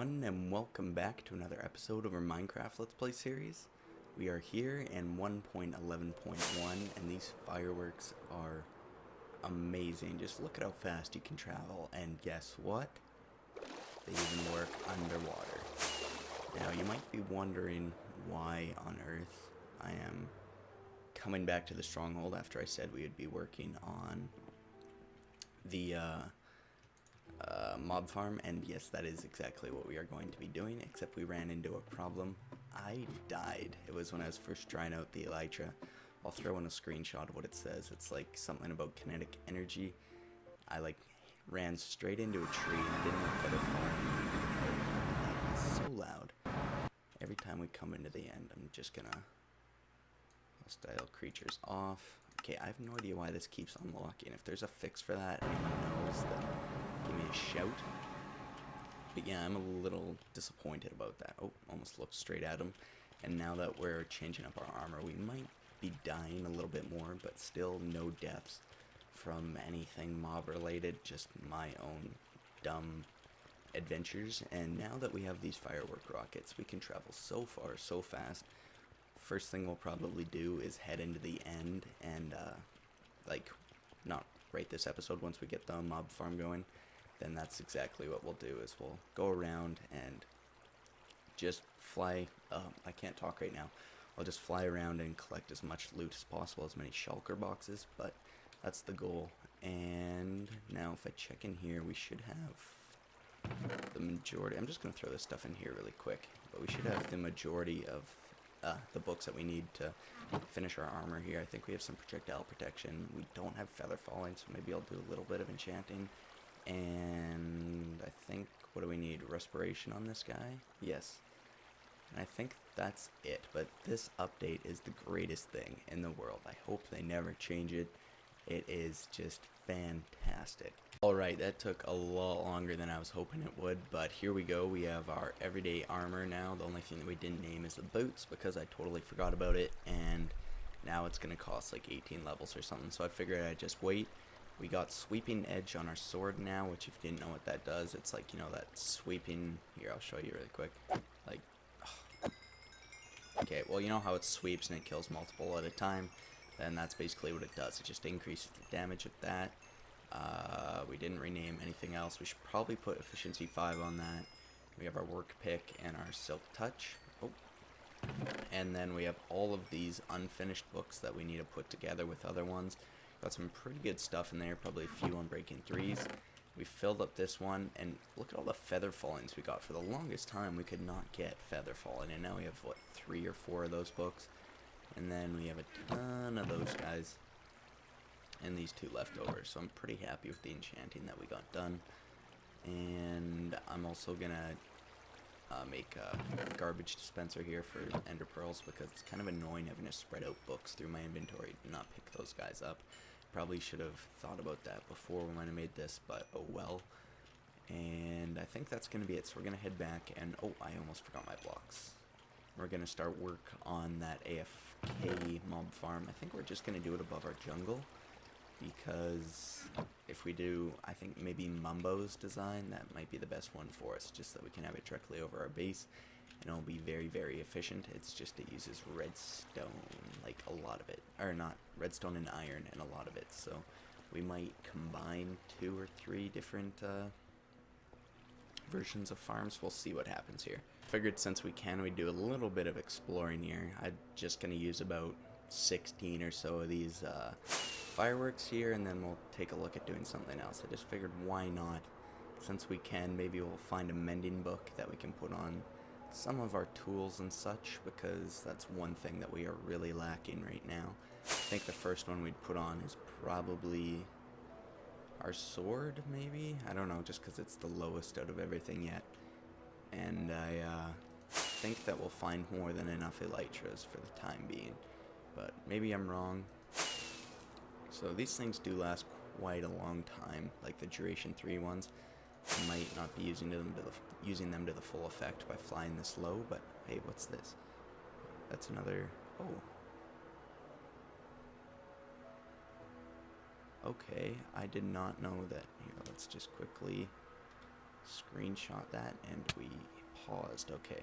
everyone, and welcome back to another episode of our Minecraft Let's Play series. We are here in 1.11.1, and these fireworks are amazing. Just look at how fast you can travel, and guess what? They even work underwater. Now, you might be wondering why on earth I am coming back to the stronghold after I said we would be working on the mob farm, and yes, that is exactly what we are going to be doing, except we ran into a problem. I died. It was when I was first trying out the elytra. I'll throw in a screenshot of what it says. It's like something about kinetic energy. I ran straight into a tree and I didn't know if it'd fall. It's so loud. Every time we come into the end, I'm just gonna hostile creatures off. Okay, I have no idea why this keeps unlocking. If there's a fix for that, anyone knows, then give me a shout. But yeah, I'm a little disappointed about that. Oh, almost looked straight at him. And now that we're changing up our armor, we might be dying a little bit more, but still no deaths from anything mob related, just my own dumb adventures. And now that we have these firework rockets, we can travel so far, so fast. First thing we'll probably do is head into the end and not right this episode. Once we get the mob farm going, then that's exactly what we'll do, is we'll go around and just fly. I can't talk right now. I'll just fly around and collect as much loot as possible, as many shulker boxes, but that's the goal. And now if I check in here, we should have the majority. I'm just going to throw this stuff in here really quick, but we should have the majority of the books that we need to finish our armor here. I think we have some projectile protection. We don't have feather falling, so maybe I'll do a little bit of enchanting. And I think, what do we need? Respiration on this guy? Yes. And I think that's it. But this update is the greatest thing in the world. I hope they never change it. It is just fantastic. Alright, that took a lot longer than I was hoping it would, but here we go. We have our everyday armor now. The only thing that we didn't name is the boots, because I totally forgot about it, and now it's going to cost like 18 levels or something, so I figured I'd just wait. We got sweeping edge on our sword now, which if you didn't know what that does, it's like, you know, that sweeping... Here, I'll show you really quick. Like, ugh. Okay, well, you know how it sweeps and it kills multiple at a time? Then that's basically what it does. It just increases the damage of that. We didn't rename anything else. We should probably put efficiency 5 on that. We have our work pick and our silk touch. Oh. And then we have all of these unfinished books that we need to put together with other ones. Got some pretty good stuff in there, probably a few Unbreaking 3s. We filled up this one, and look at all the feather fallings we got. For the longest time, we could not get feather falling, and now we have, what, 3 or 4 of those books. And then we have a ton of those guys, and these 2 left over. So I'm pretty happy with the enchanting that we got done. And I'm also gonna make a garbage dispenser here for ender pearls, because it's kind of annoying having to spread out books through my inventory and not pick those guys up. Probably should have thought about that before when I made this, but oh well. And I think that's gonna be it. So we're gonna head back, and oh, I almost forgot my blocks. We're gonna start work on that AFK mob farm. I think we're just gonna do it above our jungle, because if we do, I think maybe Mumbo's design, that might be the best one for us, just so that we can have it directly over our base, and it'll be very, very efficient. It's just it uses redstone, like a lot of it, or not, redstone and iron, and a lot of it, so we might combine 2 or 3 different versions of farms. We'll see what happens here. Figured since we can, we'd do a little bit of exploring here. I'm just gonna use about 16 or so of these fireworks here, and then we'll take a look at doing something else. I just figured, why not? Since we can, maybe we'll find a mending book that we can put on some of our tools and such, because that's one thing that we are really lacking right now. I think the first one we'd put on is probably our sword, maybe? I don't know, just because it's the lowest out of everything yet. And I think that we'll find more than enough elytras for the time being, but maybe I'm wrong. So these things do last quite a long time, like the duration 3 ones. I might not be using them to the full effect by flying this low, but hey, what's this? That's another... Oh. Okay, I did not know that. Here, let's just quickly screenshot that, and we paused. Okay.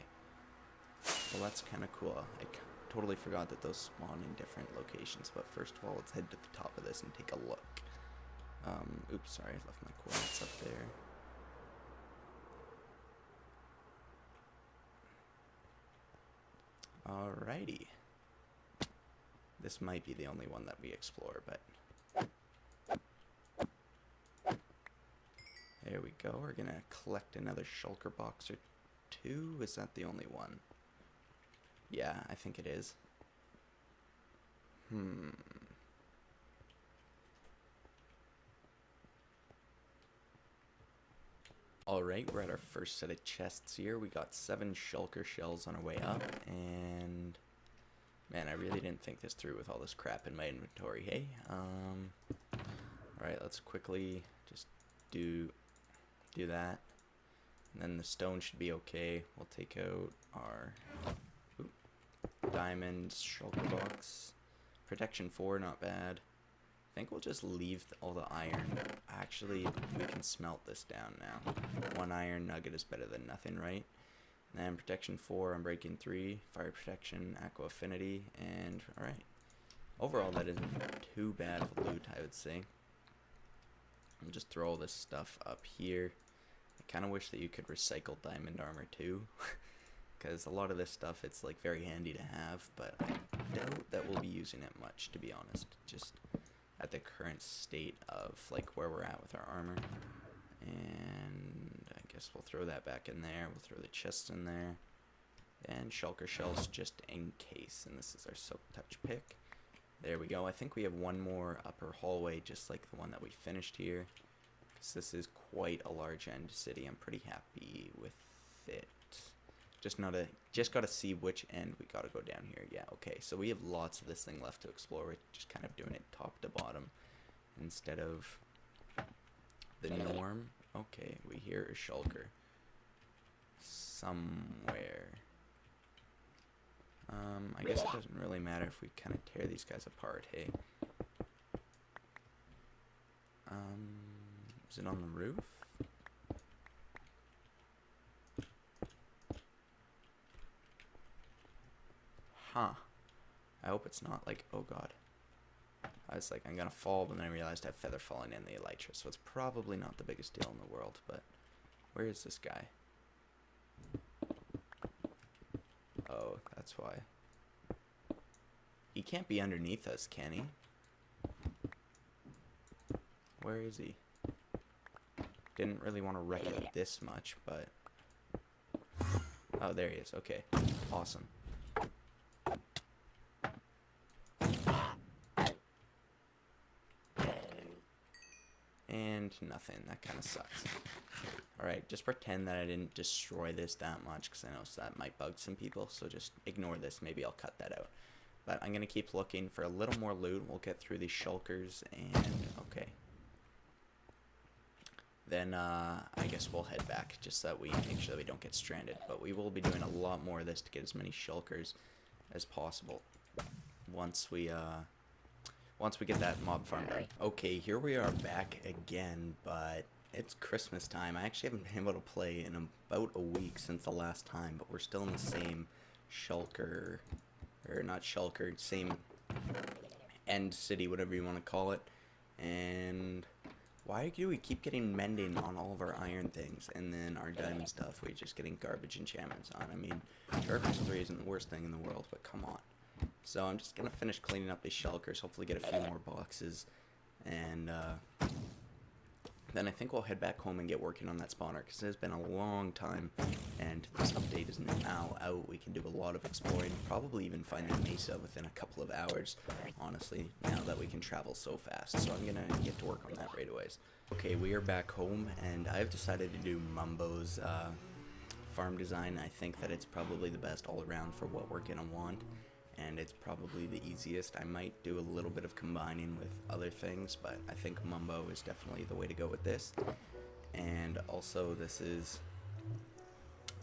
Well, that's kind of cool. I totally forgot that those spawn in different locations, but first of all, let's head to the top of this and take a look. Oops, sorry, I left my coordinates up there. Alrighty. This might be the only one that we explore, but there we go. We're gonna collect another shulker box or two. Is that the only one? Yeah, I think it is. Alright, we're at our first set of chests here. We got 7 shulker shells on our way up, and man, I really didn't think this through with all this crap in my inventory, hey? Alright, let's quickly just do that. And then the stone should be okay. We'll take out our diamonds, shulker box. Protection 4, not bad. I think we'll just leave all the iron. Actually, we can smelt this down now. 1 iron nugget is better than nothing, right? And then protection 4, unbreaking 3, fire protection, aqua affinity, and alright. Overall, that isn't too bad of a loot, I would say. I'll just throw all this stuff up here. I kind of wish that you could recycle diamond armor too. Because a lot of this stuff, it's like very handy to have, but I doubt that we'll be using it much, to be honest. Just at the current state of like where we're at with our armor. And I guess we'll throw that back in there. We'll throw the chests in there. And shulker shells just in case. And this is our silk touch pick. There we go. I think we have one more upper hallway just like the one that we finished here. Because this is quite a large end city. I'm pretty happy with it. Just gotta see which end we gotta go down here. Yeah, okay. So we have lots of this thing left to explore. We're just kind of doing it top to bottom instead of the norm. Okay, we hear a shulker somewhere. I guess it doesn't really matter if we kind of tear these guys apart, hey? Is it on the roof? Huh. I hope it's not like, oh god. I was like, I'm gonna fall, but then I realized I have feather falling in the elytra, so it's probably not the biggest deal in the world, but where is this guy? Oh, that's why. He can't be underneath us, can he? Where is he? Didn't really want to wreck it this much, but... Oh, there he is. Okay. Awesome. And nothing. That kind of sucks. Alright, just pretend that I didn't destroy this that much, because I know that might bug some people, so just ignore this. Maybe I'll cut that out. But I'm going to keep looking for a little more loot. We'll get through these shulkers, and okay. Then I guess we'll head back, just so that we make sure that we don't get stranded. But we will be doing a lot more of this to get as many shulkers as possible once we get that mob farm done. Okay, here we are back again, but it's Christmas time. I actually haven't been able to play in about a week since the last time, but we're still in the same shulker, or not shulker, same end city, whatever you want to call it. And why do we keep getting mending on all of our iron things, and then our diamond stuff, we're just getting garbage enchantments on? I mean, Sharpness 3 isn't the worst thing in the world, but come on. So I'm just going to finish cleaning up these shulkers, hopefully get a few more boxes, and then I think we'll head back home and get working on that spawner, because it has been a long time, and this update is now out. We can do a lot of exploring, probably even find the mesa within a couple of hours, honestly, now that we can travel so fast. So I'm going to get to work on that right away. Okay, we are back home, and I've decided to do Mumbo's farm design. I think that it's probably the best all around for what we're going to want. And it's probably the easiest. I might do a little bit of combining with other things, but I think Mumbo is definitely the way to go with this. And also, this is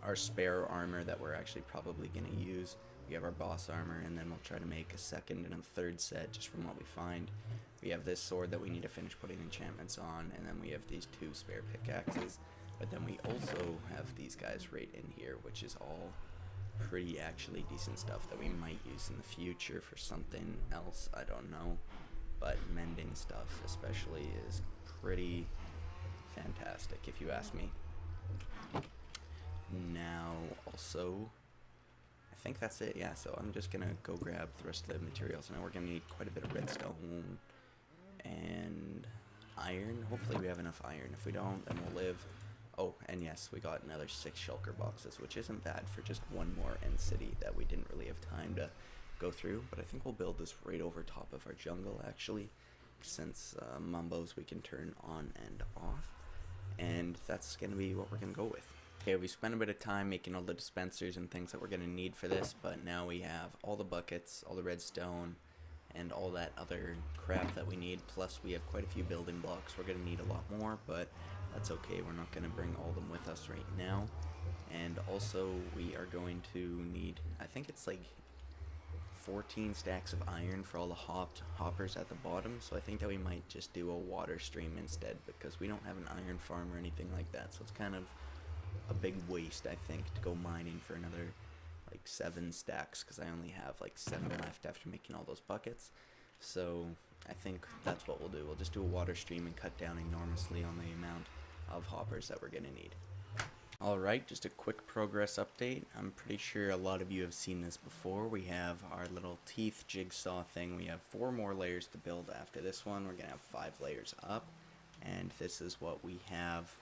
our spare armor that we're actually probably going to use. We have our boss armor, and then we'll try to make a second and a third set just from what we find. We have this sword that we need to finish putting enchantments on, and then we have these 2 spare pickaxes. But then we also have these guys right in here, which is all pretty actually decent stuff that we might use in the future for something else, I don't know. But mending stuff especially is pretty fantastic if you ask me. Now also, I think that's it, yeah, so I'm just gonna go grab the rest of the materials. Now we're gonna need quite a bit of redstone and iron. Hopefully we have enough iron. If we don't, then we'll live. Oh, and yes, we got another 6 shulker boxes, which isn't bad for just one more end city that we didn't really have time to go through. But I think we'll build this right over top of our jungle, actually, since Mumbos we can turn on and off. And that's going to be what we're going to go with. Okay, we spent a bit of time making all the dispensers and things that we're going to need for this, but now we have all the buckets, all the redstone, and all that other crap that we need. Plus we have quite a few building blocks. We're going to need a lot more, but that's okay. We're not going to bring all of them with us right now. And also we are going to need, I think it's like 14 stacks of iron for all the hoppers at the bottom. So I think that we might just do a water stream instead, because we don't have an iron farm or anything like that. So it's kind of a big waste, I think, to go mining for another like 7 stacks, because I only have like 7 left after making all those buckets. So I think that's what we'll do. We'll just do a water stream and cut down enormously on the amount of hoppers that we're gonna need. Alright, just a quick progress update. I'm pretty sure a lot of you have seen this before. We have our little teeth jigsaw thing. We have 4 more layers to build after this one. We're gonna have 5 layers up, and this is what we have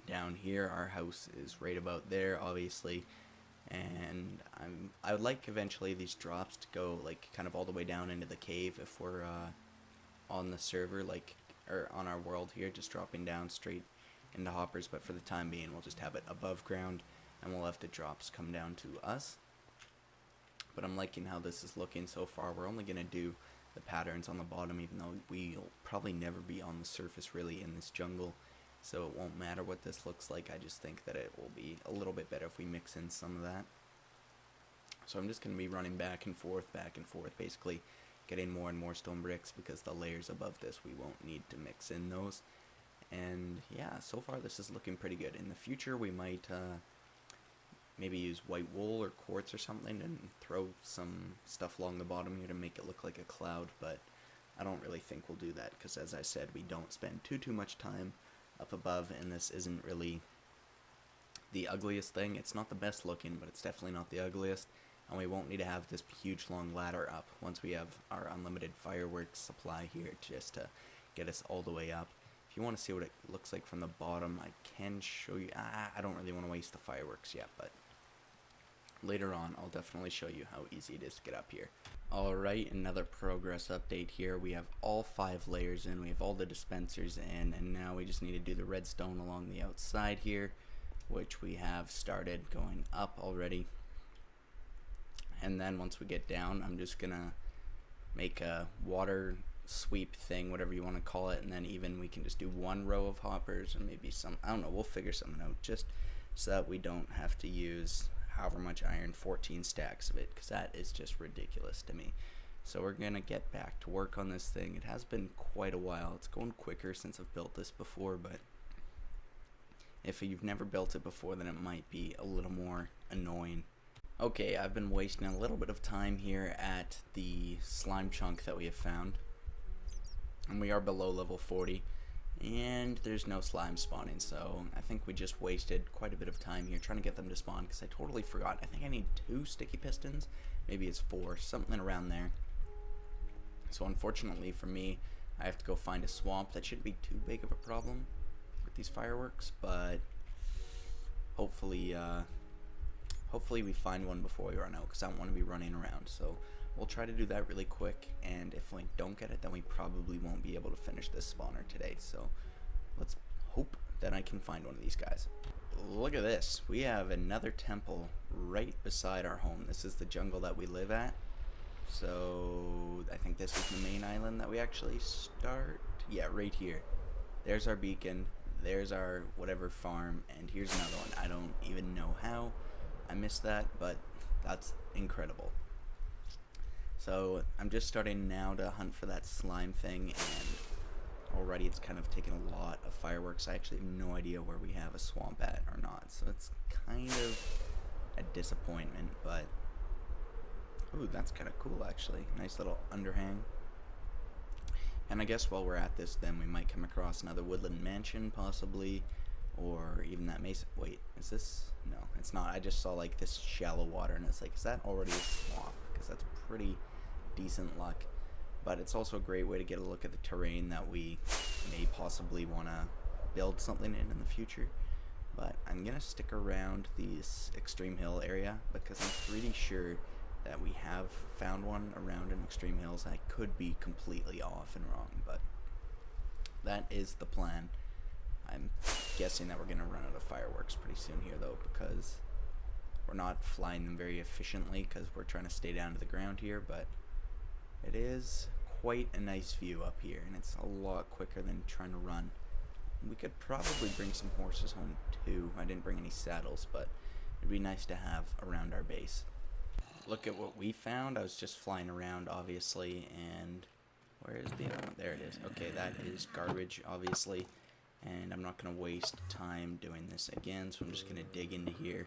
down here. Our house is right about there, obviously, and I would like eventually these drops to go like kind of all the way down into the cave if we're on the server, like, or on our world here, just dropping down straight into hoppers. But for the time being, we'll just have it above ground, and we'll have the drops come down to us. But I'm liking how this is looking so far. We're only gonna do the patterns on the bottom, even though we'll probably never be on the surface really in this jungle, so it won't matter what this looks like. I just think that it will be a little bit better if we mix in some of that. So I'm just going to be running back and forth, basically getting more and more stone bricks, because the layers above this we won't need to mix in those. And yeah, so far this is looking pretty good. In the future we might maybe use white wool or quartz or something and throw some stuff along the bottom here to make it look like a cloud, but I don't really think we'll do that, because as I said, we don't spend too much time up above, and this isn't really the ugliest thing. It's not the best looking, but it's definitely not the ugliest, and we won't need to have this huge long ladder up once we have our unlimited fireworks supply here just to get us all the way up. If you want to see what it looks like from the bottom, I can show you. I don't really want to waste the fireworks yet, but later on I'll definitely show you how easy it is to get up here. Alright, another progress update here. We have all 5 layers in, we have all the dispensers in, and now we just need to do the redstone along the outside here, which we have started going up already. And then once we get down, I'm just gonna make a water sweep thing, whatever you want to call it, and then even we can just do 1 row of hoppers and maybe some, I don't know, we'll figure something out, just so that we don't have to use however much iron, 14 stacks of it, because that is just ridiculous to me. So we're gonna get back to work on this thing. It has been quite a while. It's going quicker since I've built this before, but if you've never built it before, then it might be a little more annoying. Okay, I've been wasting a little bit of time here at the slime chunk that we have found, and we are below level 40. And there's no slime spawning, so I think we just wasted quite a bit of time here trying to get them to spawn, because I totally forgot. I think I need 2 sticky pistons, maybe it's 4, something around there. So unfortunately for me, I have to go find a swamp. That shouldn't be too big of a problem with these fireworks, but hopefully we find one before we run out, because I don't want to be running around. So we'll try to do that really quick, and if we don't get it, then we probably won't be able to finish this spawner today. So let's hope that I can find one of these guys. Look at this. We have another temple right beside our home. This is the jungle that we live at. So I think this is the main island that we actually start. Yeah, right here. There's our beacon. There's our whatever farm, and here's another one. I don't even know how I missed that, but that's incredible. So I'm just starting now to hunt for that slime thing, and already it's kind of taken a lot of fireworks. I actually have no idea where we have a swamp at or not, so it's kind of a disappointment, but ooh, that's kind of cool actually. Nice little underhang. And I guess while we're at this, then we might come across another woodland mansion possibly, or even that mesa. Wait, is this? No, it's not. I just saw like this shallow water and it's like, is that already a swamp? Because that's pretty decent luck. But it's also a great way to get a look at the terrain that we may possibly want to build something in the future. But I'm going to stick around this extreme hill area because I'm pretty sure that we have found one around in extreme hills. I could be completely off and wrong, but that is the plan. I'm guessing that we're going to run out of fireworks pretty soon here though, because we're not flying them very efficiently because we're trying to stay down to the ground here, but it is quite a nice view up here, and it's a lot quicker than trying to run. We could probably bring some horses home too. I didn't bring any saddles, but it'd be nice to have around our base. Look at what we found. I was just flying around, obviously, and where is the other one? There it is. Okay, that is garbage, obviously, and I'm not going to waste time doing this again, so I'm just going to dig into here.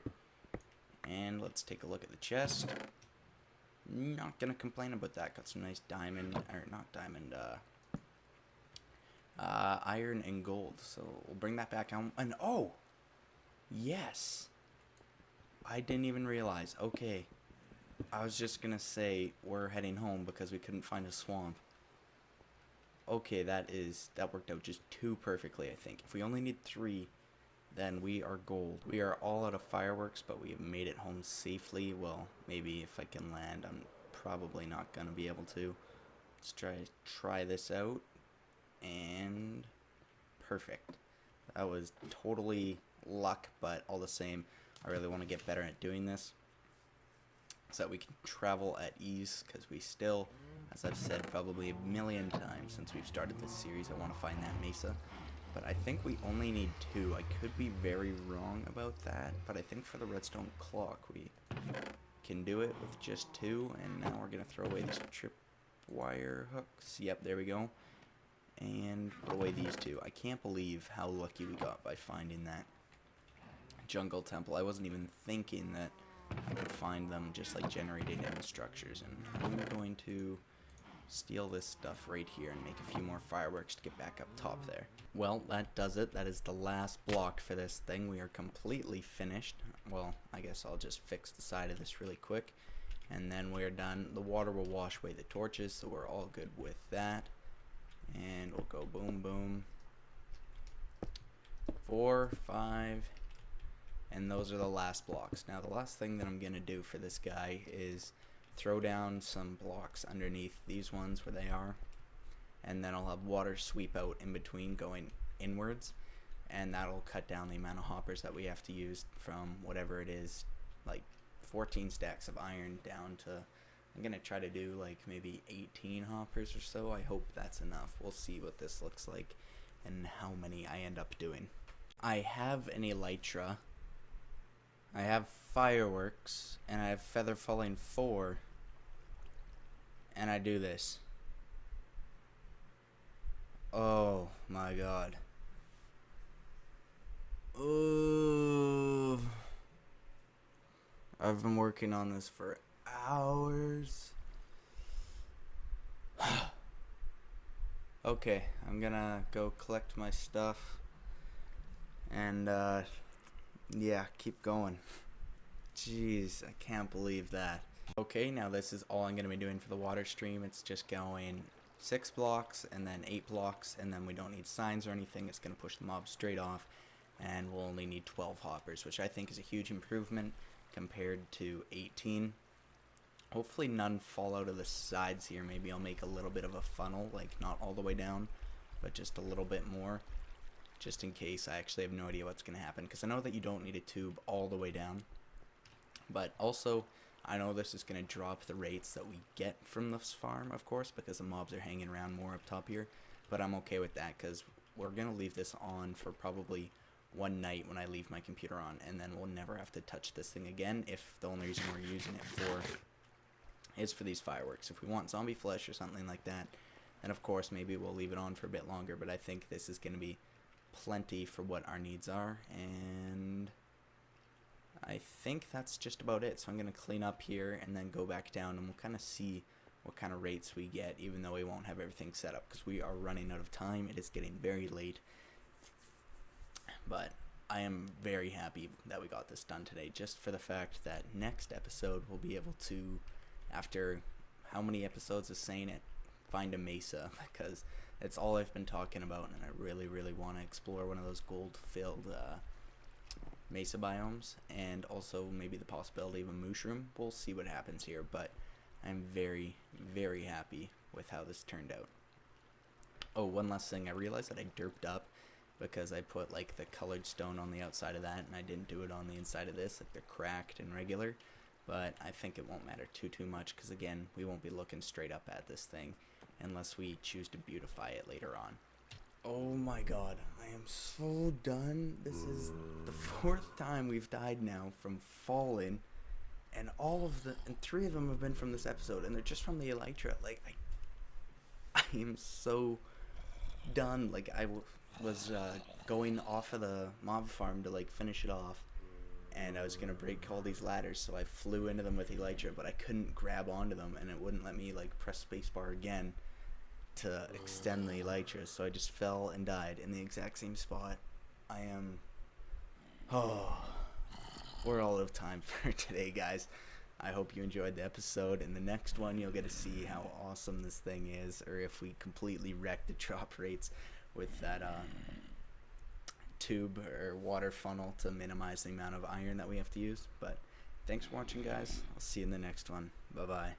And let's take a look at the chest. Not gonna complain about that. Got some nice diamond, or not diamond, iron and gold. So we'll bring that back on. And oh, yes, I didn't even realize. Okay, I was just gonna say we're heading home because we couldn't find a swamp. Okay, that worked out just too perfectly. I think if we only need 3, then we are gold. We are all out of fireworks, but we have made it home safely. Well, maybe if I can land. I'm probably not going to be able to. Let's try this out. And perfect. That was totally luck, but all the same, I really want to get better at doing this so that we can travel at ease, because we still, as I've said probably a million times since we've started this series, I want to find that mesa. But I think we only need 2. I could be very wrong about that, but I think for the redstone clock we can do it with just 2. And now we're going to throw away these tripwire hooks. Yep, there we go. And put away these 2. I can't believe how lucky we got by finding that jungle temple. I wasn't even thinking that I could find them just like generated in the structures. And I'm going to steal this stuff right here and make a few more fireworks to get back up top there. Well, that does it. That is the last block for this thing. We are completely finished. Well, I guess I'll just fix the side of this really quick, and then we're done. The water will wash away the torches, so we're all good with that. And we'll go boom, boom. 4, 5, and those are the last blocks. Now, the last thing that I'm going to do for this guy is throw down some blocks underneath these ones where they are, and then I'll have water sweep out in between going inwards, and that'll cut down the amount of hoppers that we have to use from whatever it is, like 14 stacks of iron down to, I'm gonna try to do like maybe 18 hoppers or so. I hope that's enough. We'll see what this looks like and how many I end up doing. I have an elytra, I have fireworks, and I have feather falling 4, and I do this. Oh my god. Oh, I've been working on this for hours. Okay, I'm gonna go collect my stuff and yeah, keep going. Jeez, I can't believe that. Okay, now this is all I'm going to be doing for the water stream. It's just going 6 blocks and then 8 blocks, and then we don't need signs or anything. It's going to push the mob straight off, and we'll only need 12 hoppers, which I think is a huge improvement compared to 18. Hopefully none fall out of the sides here. Maybe I'll make a little bit of a funnel, like not all the way down, but just a little bit more, just in case. I actually have no idea what's going to happen, because I know that you don't need a tube all the way down, but also I know this is going to drop the rates that we get from this farm, of course, because the mobs are hanging around more up top here, but I'm okay with that because we're going to leave this on for probably one night when I leave my computer on, and then we'll never have to touch this thing again if the only reason we're using it for is for these fireworks. If we want zombie flesh or something like that, And of course, maybe we'll leave it on for a bit longer, but I think this is going to be plenty for what our needs are. And I think that's just about it. So I'm going to clean up here and then go back down, and we'll kind of see what kind of rates we get, even though we won't have everything set up because we are running out of time. It is getting very late. But I am very happy that we got this done today, just for the fact that next episode we'll be able to, after how many episodes of saying it, find a mesa, because it's all I've been talking about, and I really want to explore one of those gold-filled mesa biomes, and also maybe the possibility of a mushroom. We'll see what happens here, but I'm very happy with how this turned out. Oh, one last thing, I realized that I derped up because I put like the colored stone on the outside of that, and I didn't do it on the inside of this. Like, they're cracked and regular, but I think it won't matter too much, because again, we won't be looking straight up at this thing unless we choose to beautify it later on. Oh my god, I am so done. This is the 4th time we've died now from falling, and and 3 of them have been from this episode, and they're just from the elytra. Like, I am so done. Like, I was going off of the mob farm to like finish it off, and I was gonna break all these ladders, so I flew into them with elytra, but I couldn't grab onto them, and it wouldn't let me like press spacebar again to extend the elytra, so I just fell and died in the exact same spot. We're all out of time for today, guys. I hope you enjoyed the episode. In the next one, you'll get to see how awesome this thing is, or if we completely wreck the drop rates with that tube or water funnel to minimize the amount of iron that we have to use. But thanks for watching, guys. I'll see you in the next one. Bye-bye.